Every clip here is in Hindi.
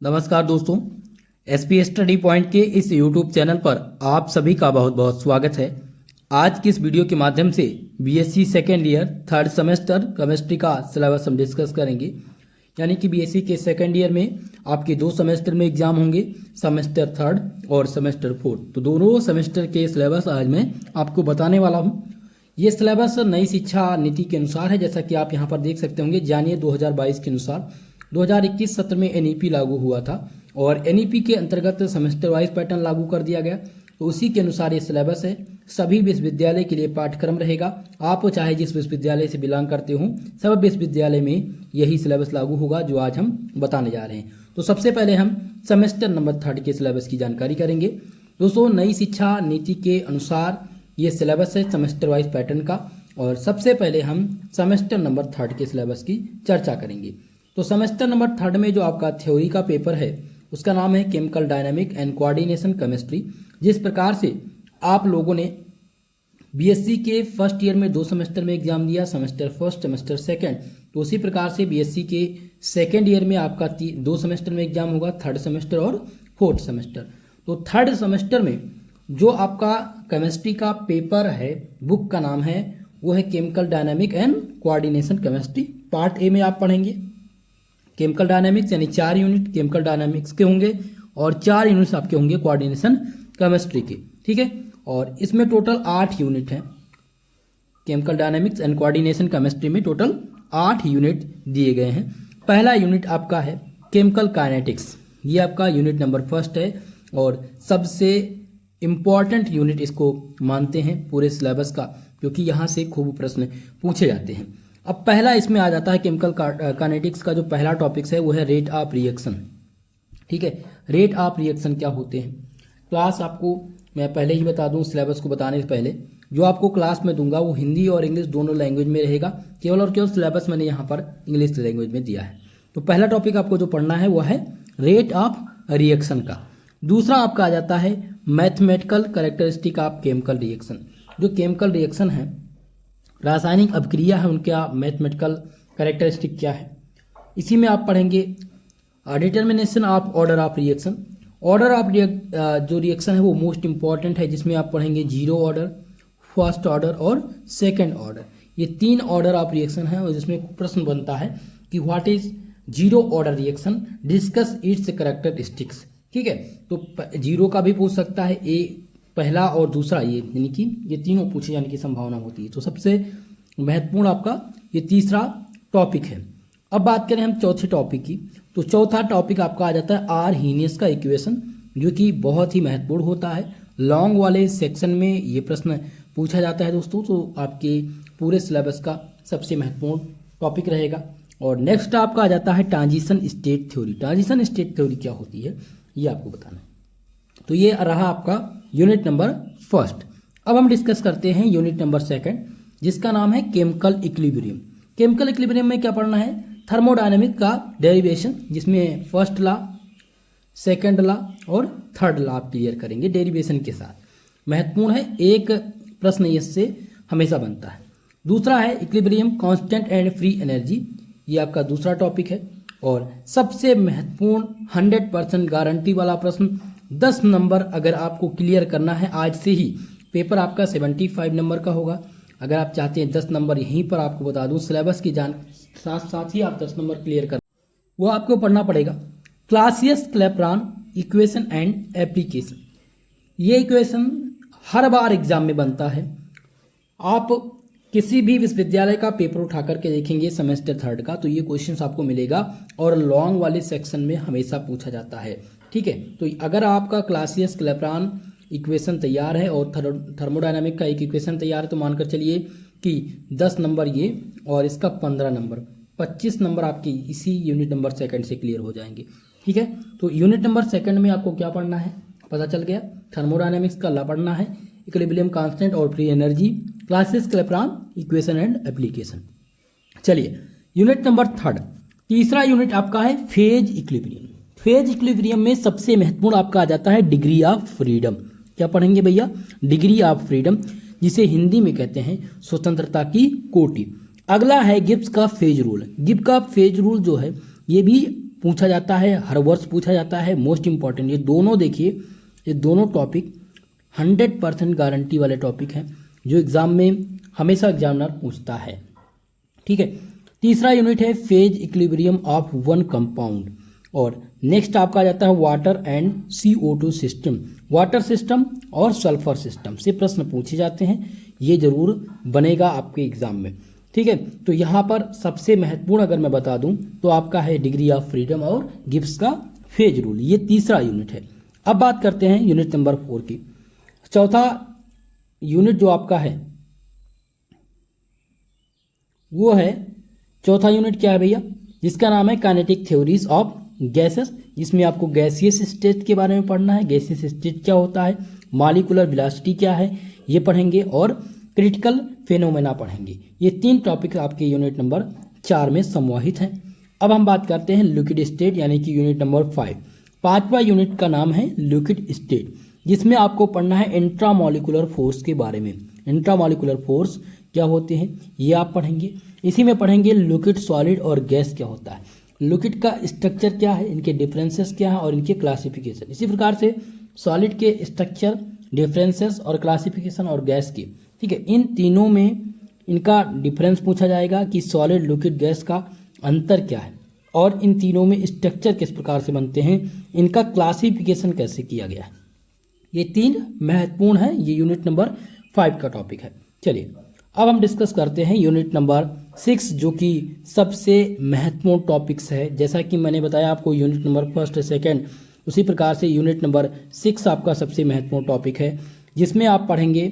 नमस्कार दोस्तों, एसपी स्टडी पॉइंट के इस यूट्यूब चैनल पर आप सभी का बहुत बहुत स्वागत है। आज की इस वीडियो के माध्यम से BSc second year third semester chemistry का सिलेबस हम डिस्कस करेंगे। यानी कि बीएससी के सेकेंड ईयर में आपके 2 सेमेस्टर में एग्जाम होंगे, सेमेस्टर थर्ड और सेमेस्टर फोर्थ। तो दोनों सेमेस्टर के सिलेबस आज मैं आपको बताने वाला हूँ। ये सिलेबस नई शिक्षा नीति के अनुसार है, जैसा कि आप यहाँ पर देख सकते होंगे। जानिए 2022 के अनुसार 2021 सत्र में एनईपी लागू हुआ था और एनईपी के अंतर्गत सेमेस्टर वाइज पैटर्न लागू कर दिया गया। तो उसी के अनुसार ये सिलेबस है। सभी विश्वविद्यालय के लिए पाठ्यक्रम रहेगा। आप चाहे जिस विश्वविद्यालय से बिलोंग करते हो, सब विश्वविद्यालय में यही सिलेबस लागू होगा जो आज हम बताने जा रहे हैं। तो सबसे पहले हम सेमेस्टर नंबर 3 के सिलेबस की जानकारी करेंगे। दोस्तों, नई शिक्षा नीति के अनुसार ये सिलेबस है सेमेस्टर वाइज पैटर्न का। और सबसे पहले हम सेमेस्टर नंबर 3 के सिलेबस की चर्चा करेंगे। तो सेमेस्टर नंबर 3 में जो आपका थ्योरी का पेपर है उसका नाम है chemical dynamic and coordination chemistry. जिस प्रकार से आप लोगों ने बीएससी के फर्स्ट ईयर में 2 सेमेस्टर में एग्जाम दिया, सेमेस्टर फर्स्ट सेमेस्टर सेकंड, तो उसी प्रकार से बीएससी के सेकंड ईयर में आपका 2 सेमेस्टर में एग्जाम होगा, थर्ड सेमेस्टर और फोर्थ सेमेस्टर। तो थर्ड सेमेस्टर में जो आपका केमिस्ट्री का पेपर है, बुक का नाम है वो है chemical dynamic and coordination chemistry. Part A में आप पढ़ेंगे केमिकल डायनामिक्स, यानी 4 यूनिट केमिकल डायनामिक्स के होंगे और 4 यूनिट्स आपके होंगे कोऑर्डिनेशन केमिस्ट्री के। ठीक है, और इसमें टोटल 8 यूनिट हैं। Chemical dynamics and coordination chemistry में टोटल 8 यूनिट दिए गए हैं। पहला यूनिट आपका है केमिकल काइनेटिक्स। ये आपका यूनिट नंबर 1 है और सबसे इम्पॉर्टेंट यूनिट इसको मानते हैं पूरे सिलेबस का, क्योंकि यहाँ से खूब प्रश्न पूछे जाते हैं। अब पहला इसमें आ जाता है केमिकल काइनेटिक्स का जो पहला टॉपिक्स है वो है रेट ऑफ रिएक्शन। ठीक है, रेट ऑफ रिएक्शन क्या होते हैं क्लास आपको मैं पहले ही बता दूं, सिलेबस को बताने से पहले जो आपको क्लास में दूंगा वो हिंदी और इंग्लिश दोनों लैंग्वेज में रहेगा। केवल और केवल सिलेबस मैंने यहाँ पर इंग्लिश लैंग्वेज में दिया है। तो पहला टॉपिक आपको जो पढ़ना है वो है रेट ऑफ रिएक्शन का। दूसरा आपका आ जाता है mathematical characteristic of chemical reaction. जो केमिकल रिएक्शन है, रासायनिक अभिक्रिया है, उनका मैथमेटिकल कैरेक्टरिस्टिक क्या है, इसी में आप पढ़ेंगे। Determination of order of reaction. Order of जो रिएक्शन है वो मोस्ट इंपॉर्टेंट है, जिसमें आप पढ़ेंगे 0 ऑर्डर, फर्स्ट ऑर्डर और सेकंड ऑर्डर। ये 3 ऑर्डर ऑफ रिएक्शन है और जिसमें प्रश्न बनता है कि what is 0 order reaction, discuss it's characteristics. ठीक है, तो 0 का भी पूछ सकता है, ए पहला और दूसरा, ये यानी कि ये तीनों पूछे जाने की संभावना होती है। तो सबसे महत्वपूर्ण आपका ये तीसरा टॉपिक है। अब बात करें हम चौथे टॉपिक की, तो चौथा टॉपिक आपका आ जाता है आर्हीनियस का इक्वेशन, जो कि बहुत ही महत्वपूर्ण होता है। लॉन्ग वाले सेक्शन में ये प्रश्न पूछा जाता है दोस्तों। तो आपके पूरे सिलेबस का सबसे महत्वपूर्ण टॉपिक रहेगा। और नेक्स्ट आपका आ जाता है transition state theory. Transition state theory क्या होती है ये आपको बताना है। तो ये रहा आपका यूनिट नंबर 1। अब हम डिस्कस करते हैं यूनिट नंबर 2, जिसका नाम है केमिकल इक्विलिब्रियम। केमिकल इक्विलिब्रियम में क्या पढ़ना है, थर्मोडायनेमिक का डेरिवेशन, जिसमें फर्स्ट लॉ, सेकंड लॉ और थर्ड लॉ आप क्लियर करेंगे डेरिवेशन के साथ। महत्वपूर्ण है, एक प्रश्न इससे हमेशा बनता है। दूसरा है equilibrium constant and free energy, ये आपका दूसरा टॉपिक है। और सबसे महत्वपूर्ण 100% गारंटी वाला प्रश्न, 10 नंबर अगर आपको क्लियर करना है आज से ही, पेपर आपका 75 नंबर का होगा। अगर आप चाहते हैं 10 नंबर यहीं पर आपको बता दूं, सिलेबस की साथ साथ ही आप 10 नंबर क्लियर कर, वो आपको पढ़ना पड़ेगा क्लासियस-क्लैपेरॉन इक्वेशन एंड एप्लीकेशन। ये इक्वेशन हर बार एग्जाम में बनता है। आप किसी भी विश्वविद्यालय का पेपर उठा करके देखेंगे सेमेस्टर 3 का, तो ये क्वेश्चंस आपको मिलेगा और लॉन्ग वाले सेक्शन में हमेशा पूछा जाता है। ठीक है, तो अगर आपका क्लासियस-क्लैपेरॉन इक्वेशन तैयार है और थर्मोडायनामिक का एक इक्वेशन तैयार है, तो मानकर चलिए कि 10 नंबर ये और इसका 15 नंबर, 25 नंबर आपकी इसी यूनिट नंबर 2 से क्लियर हो जाएंगे। ठीक है, तो यूनिट नंबर 2 में आपको क्या पढ़ना है पता चल गया। थर्मोडायनामिक्स का लॉ पढ़ना है, इक्विलिब्रियम कांस्टेंट और free energy, Clausius-Clapeyron equation and application. चलिए यूनिट नंबर 3, तीसरा यूनिट आपका है फेज इक्विलिब्रियम। फेज इक्विलिब्रियम में सबसे महत्वपूर्ण आपका आ जाता है डिग्री ऑफ फ्रीडम। क्या पढ़ेंगे भैया, डिग्री ऑफ फ्रीडम, जिसे हिंदी में कहते हैं स्वतंत्रता की कोटि। अगला है गिब्स का फेज रूल। गिब्स का फेज रूल जो है ये भी पूछा जाता है, हर वर्ष पूछा जाता है। मोस्ट इंपॉर्टेंट ये दोनों देखिए, ये दोनों टॉपिक 100% गारंटी वाले टॉपिक हैं जो एग्जाम में हमेशा एग्जामिनर पूछता है। ठीक है, तीसरा यूनिट है phase equilibrium of one compound, और नेक्स्ट आपका आ जाता है water and CO2 system. Water system और सल्फर सिस्टम से प्रश्न पूछे जाते हैं, ये जरूर बनेगा आपके एग्जाम में। ठीक है, तो यहाँ पर सबसे महत्वपूर्ण अगर मैं बता दूं तो आपका है डिग्री ऑफ फ्रीडम और गिब्स का फेज रूल, ये तीसरा यूनिट है। अब बात करते हैं यूनिट नंबर 4 की। चौथा यूनिट जो आपका है वो है, चौथा यूनिट क्या है भैया, जिसका नाम है काइनेटिक थ्योरीज ऑफ गैसेस, जिसमें आपको गैसियस स्टेट के बारे में पढ़ना है। गैसियस स्टेट क्या होता है, मॉलिक्यूलर वेलोसिटी क्या है, ये पढ़ेंगे, और क्रिटिकल फेनोमेना पढ़ेंगे। ये 3 टॉपिक आपके यूनिट नंबर 4 में समाहित हैं। अब हम बात करते हैं लिक्विड स्टेट यानी कि यूनिट नंबर 5। पांचवा यूनिट का नाम है लिक्विड स्टेट, जिसमें आपको पढ़ना है इंट्रामॉलिक्यूलर फोर्स के बारे में। इंट्रामॉलिक्यूलर फोर्स क्या होते हैं ये आप पढ़ेंगे। इसी में पढ़ेंगे लिक्विड, सॉलिड और गैस क्या होता है, लिक्विड का स्ट्रक्चर क्या है, इनके डिफरेंसेस क्या है और इनके क्लासिफिकेशन। इसी प्रकार से सॉलिड के स्ट्रक्चर, डिफरेंसेस और क्लासिफिकेशन, और गैस के, ठीक है, इन तीनों में इनका डिफरेंस पूछा जाएगा कि सॉलिड, लिक्विड, गैस का अंतर क्या है, और इन तीनों में स्ट्रक्चर किस प्रकार से बनते हैं, इनका क्लासिफिकेशन कैसे किया गया है। ये 3 महत्वपूर्ण है, ये यूनिट नंबर 5 का टॉपिक है। चलिए अब हम डिस्कस करते हैं यूनिट नंबर 6, जो कि सबसे महत्वपूर्ण टॉपिक्स है। जैसा कि मैंने बताया आपको यूनिट नंबर 1, 2, उसी प्रकार से यूनिट नंबर 6 आपका सबसे महत्वपूर्ण टॉपिक है, जिसमें आप पढ़ेंगे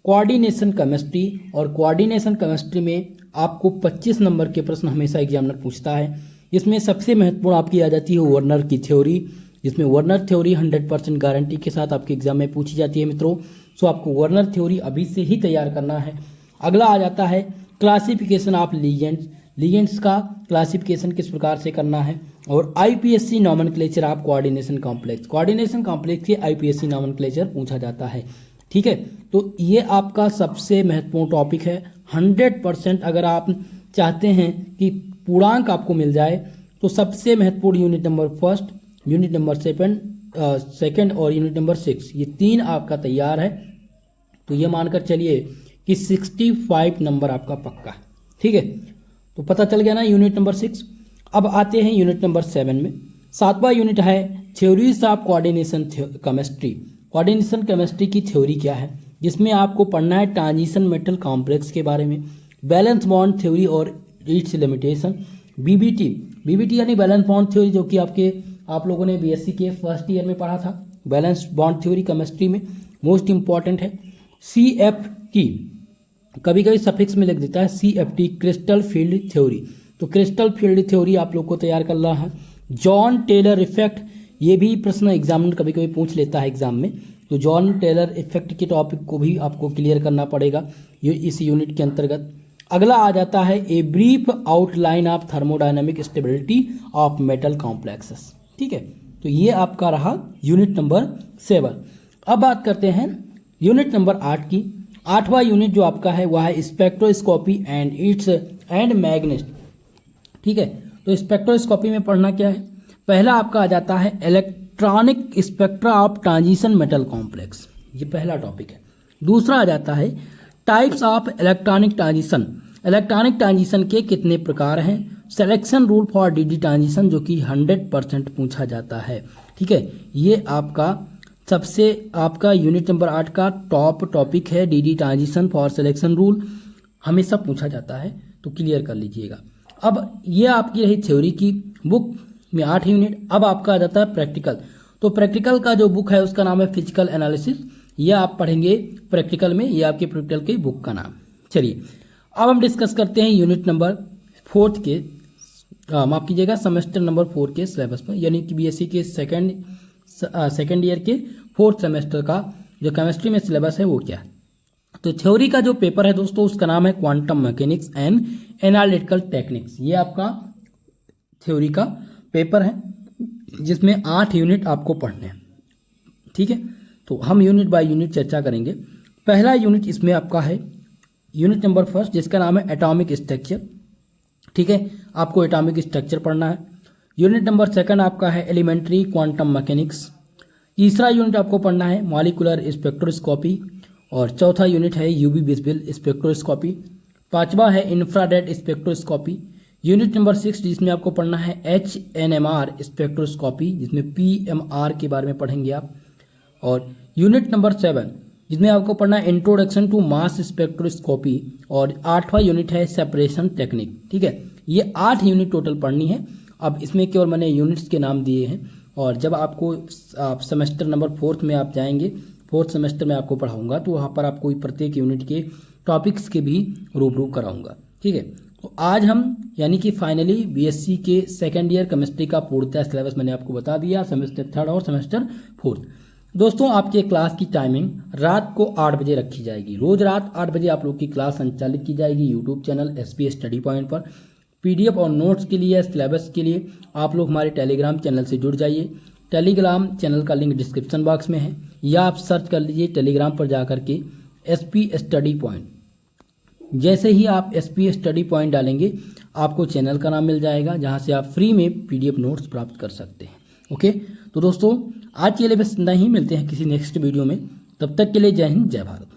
कोऑर्डिनेशन केमिस्ट्री। और कोऑर्डिनेशन केमिस्ट्री में आपको 25 नंबर के प्रश्न हमेशा एग्जामिनर पूछता है। इसमें सबसे महत्वपूर्ण आपकी आ जाती है वर्नर की थ्योरी, जिसमें वर्नर थ्योरी 100% गारंटी के साथ आपके एग्जाम में पूछी जाती है मित्रों। सो आपको वर्नर थ्योरी अभी से ही तैयार करना है। अगला आ जाता है क्लासिफिकेशन ऑफ लीजेंड्स, लीजेंड्स का क्लासिफिकेशन किस प्रकार से करना है, और IPSC nomenclature of coordination complex. Coordination complex के IPSC नॉमेनक्लेचर पूछा जाता है। ठीक है, तो ये आपका सबसे महत्वपूर्ण टॉपिक है। 100% अगर आप चाहते हैं कि पूर्णांक आपको मिल जाए तो सबसे महत्वपूर्ण यूनिट नंबर 1, यूनिट नंबर 7 और यूनिट नंबर 6, ये 3 आपका तैयार है। तो ये मानकर चलिए कि 65 नंबर आपका पक्का। ठीक है, तो पता चल गया ना यूनिट नंबर 6। अब आते हैं यूनिट नंबर 7 में। 7वां यूनिट है theories of coordination chemistry. Coordination chemistry की थ्योरी क्या है, जिसमें आपको पढ़ना है ट्रांजिशन मेटल कॉम्प्लेक्स के बारे में, बैलेंस बॉन्ड थ्योरी और इट्स लिमिटेशन, बीबीटी यानी बैलेंस बॉन्ड थ्योरी, जो कि आप लोगों ने BSc के फर्स्ट ईयर में पढ़ा था। बैलेंस बॉन्ड थ्योरी केमिस्ट्री में मोस्ट इंपॉर्टेंट है। CFT कभी कभी सफिक्स में लिख देता है CFT, क्रिस्टल फील्ड थ्योरी। तो क्रिस्टल फील्ड थ्योरी आप लोग को तैयार करना है। जॉन टेलर इफेक्ट, ये भी प्रश्न एग्जामिनर कभी कभी पूछ लेता है एग्जाम में, तो जॉन टेलर इफेक्ट के टॉपिक को भी आपको क्लियर करना पड़ेगा ये इस यूनिट के अंतर्गत। अगला आ जाता है a brief outline of thermodynamic stability of metal complexes. ठीक है, तो ये आपका रहा यूनिट नंबर 7। अब बात करते हैं यूनिट नंबर 8 की। 8वां यूनिट जो आपका है वह है spectroscopy and it's and magnet. ठीक है, तो स्पेक्ट्रोस्कोपी में पढ़ना क्या है, पहला आपका आ जाता है electronic spectra of transition metal complex, ये पहला टॉपिक है। दूसरा आ जाता है types of electronic transition, electronic transition के कितने प्रकार हैं, selection rule for DD transition, जो कि 100% पूछा जाता है। ठीक है, ये आपका यूनिट नंबर 8 का टॉप टॉपिक है। DD transition for selection rule हमेशा पूछा जाता है, तो क्लियर कर लीजिएगा। अब ये आपकी रही थ्योरी की बुक में 8 यूनिट। अब आपका आ जाता है प्रैक्टिकल। तो प्रैक्टिकल का जो बुक है उसका नाम है फिजिकल एनालिसिस, ये आप पढ़ेंगे प्रैक्टिकल में, ये आपके प्रैक्टिकल की बुक का नाम। चलिए अब हम डिस्कस करते हैं यूनिट नंबर 4 के, माफ कीजिएगा, सेमेस्टर नंबर 4 के सिलेबस पर, यानी कि BSc के सेकेंड ईयर के 4th सेमेस्टर का जो केमिस्ट्री में सिलेबस है वो क्या है। तो थ्योरी का जो पेपर है दोस्तों उसका नाम है quantum mechanics and analytical techniques. ये आपका थ्योरी का पेपर है जिसमें 8 यूनिट आपको पढ़ने हैं। ठीक है, तो हम यूनिट बाय यूनिट चर्चा करेंगे। पहला यूनिट इसमें आपका है यूनिट नंबर 1, जिसका नाम है एटॉमिक स्ट्रक्चर। ठीक है, आपको एटॉमिक स्ट्रक्चर पढ़ना है। यूनिट नंबर 2 आपका है एलिमेंट्री क्वांटम मैकेनिक्स। तीसरा यूनिट आपको पढ़ना है मॉलिक्यूलर स्पेक्ट्रोस्कोपी और चौथा यूनिट है यूवी विजिबल स्पेक्ट्रोस्कोपी। पांचवा है इंफ्रारेड स्पेक्ट्रोस्कोपी। यूनिट नंबर 6 जिसमें आपको पढ़ना है HNMR स्पेक्ट्रोस्कोपी, जिसमें PMR के बारे में पढ़ेंगे आप। और यूनिट नंबर 7 जिसमें आपको पढ़ना है इंट्रोडक्शन टू मास स्पेक्ट्रोस्कोपी और 8वां यूनिट है सेपरेशन टेक्निक। ठीक है, ये 8 यूनिट टोटल पढ़नी है। अब इसमें केवल मैंने यूनिट्स के नाम दिए हैं और जब आपको आप सेमेस्टर नंबर 4 में आप जाएंगे, 4th सेमेस्टर में आपको पढ़ाऊंगा तो वहाँ पर आपको प्रत्येक यूनिट के टॉपिक्स के भी रूबरू कराऊंगा। ठीक है, तो आज हम यानी कि फाइनली बीएससी के सेकेंड ईयर केमिस्ट्री का पूर्णतः सिलेबस मैंने आपको बता दिया, सेमेस्टर 3 और सेमेस्टर 4। दोस्तों आपके क्लास की टाइमिंग रात को 8 बजे रखी जाएगी। रोज रात 8 बजे आप लोग की क्लास संचालित की जाएगी YouTube channel SPS study point पर। पीडीएफ और नोट्स के लिए, सिलेबस के लिए आप लोग हमारे टेलीग्राम चैनल से जुड़ जाइए। टेलीग्राम चैनल का लिंक डिस्क्रिप्शन बॉक्स में है या आप सर्च कर लीजिए टेलीग्राम पर जाकर के एसपी स्टडी पॉइंट। जैसे ही आप एसपी स्टडी पॉइंट डालेंगे आपको चैनल का नाम मिल जाएगा जहां से आप फ्री में पीडीएफ नोट्स प्राप्त कर सकते हैं। ओके, तो दोस्तों आज के लिए बस इतना ही, मिलते हैं किसी नेक्स्ट वीडियो में। तब तक के लिए जय हिंद, जय भारत।